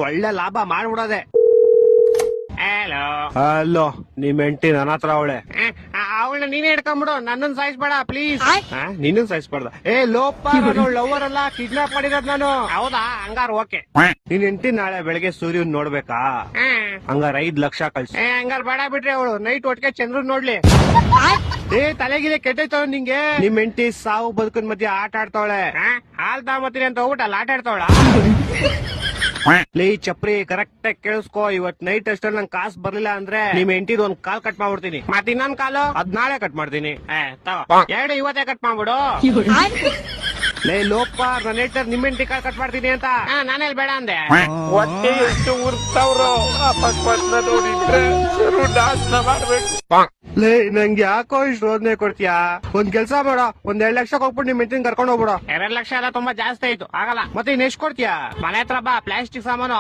ಒಳ್ಳೆ ಲಾಭ ಮಾಡ್ಬಿಡೋದೆ. ಹಲೋ ಅಲ್ಲೋ ನಿಮ್ ಹೆಂಡತಿ ನನ್ನ ಹತ್ರ ಅವಳೆ. ಅವಳನ್ನ ನೀನೇ ಹಿಡ್ಕೊಂಡ್ಬಿಡು, ನನ್ನನ್ ಸಾಯಿಸ್ಬೇಡ ಪ್ಲೀಸ್. ನೀನು ಸಾಯಿಸ್ಬಾರ್ದ. ಲೋಪ ಲವರ್ ಅಲ್ಲ, ಕಿಡ್ನಾಪ್ ಮಾಡಿರೋದ್ ನಾನು. ಹೌದಾ, ಹಂಗಾರ ಓಕೆ. ನಿನ್ ಹೆಂಡತಿ ನಾಳೆ ಬೆಳಗ್ಗೆ ಸೂರ್ಯನ್ ನೋಡ್ಬೇಕಾ? ಹಂಗಾರ 5 ಲಕ್ಷ ಕಳ್ಸಿ. ಹಂಗಾರ ಬೇಡ ಬಿಡ್ರಿ, ಅವಳು ನೈಟ್ ಒಟ್ಟಿಗೆ ಚಂದ್ರನ್ ನೋಡ್ಲಿ. ತಲೆಗಿಲೆ ಕೆಟ್ಟೈತವ ನಿಂಗೆ. ನಿಮ್ ಹೆಂಡತಿ ಸಾವು ಬದುಕಿನ ಮಧ್ಯೆ ಆಟ ಆಡ್ತಾವಳೆ. ಹಾಲ್ ತಗೊಂಬತ್ತೀನಿ ಅಂತ ಹೋಗ್ಬಿಟ್ಟು ಆಟ ಆಡ್ತಾವಳ. ಲೇ ಚಪ್ರಿ, ಕರೆಕ್ಟ್ ಆಗಿ ಕೇಳಿಸ್ಕೋ. ಇವತ್ ನೈಟ್ ಅಷ್ಟಲ್ಲಿ ನಂಗೆ ಕಾಸು ಬರ್ಲಿಲ್ಲ ಅಂದ್ರೆ ನಿಮ್ ಹೆಂಡತಿದ್ ಒಂದ್ ಕಾಲ್ ಕಟ್ ಮಾಡ್ಬಿಡ್ತೀನಿ. ಮತ್ ಇನ್ನೊಂದ್ ಕಾಲು ಅದ್ ನಾಳೆ ಕಟ್ ಮಾಡ್ತೀನಿ. ತಗೋ, 2 ಇವತ್ತೇ ಕಟ್ ಮಾಡ್ಬಿಡು. ಲೇ ಲೋಪ, ನನ್ನ ಹೆಂಡತಿ ನಿಮ್ ಹೆಂಡತಿ ಕಾಲ್ ಕಟ್ ಮಾಡ್ತೀನಿ ಅಂತ. ನಾನೆಲ್ ಬೇಡ ಅಂದೆ. ಹೊಟ್ಟೆ ಎಷ್ಟು ಉರ್ತಾವ್ರೋ, ಅಪಸ್ಮಾತ್ ನೋಡಿದ್ರೆ ನಾಶನ ಮಾಡ್ಬೇಕು. ಲೇ ನಂಗೆ ಯಾಕೋ ಇಷ್ಟು ರೋದನೆ ಕೊಡ್ತೀಯಾ? ಒಂದ್ ಕೆಲ್ಸ ಬೇಡ, ಒಂದ್ 2 ಲಕ್ಷ ಹೋಗ್ಬಿಟ್ಟು ನಿಮ್ ಹೆಂಡತಿನ ಕರ್ಕೊಂಡು ಹೋಗ್ಬಿಡ. 2 ಲಕ್ಷ ಎಲ್ಲ ತುಂಬಾ ಜಾಸ್ತಿ ಆಯ್ತು, ಆಗಲ್ಲ. ಮತ್ತೆ ಇನ್ ಎಷ್ಟ್ ಕೊಡ್ತೀಯಾ? ಮನೆ ಹತ್ರ ಬಾ, ಪ್ಲಾಸ್ಟಿಕ್ ಸಾಮಾನು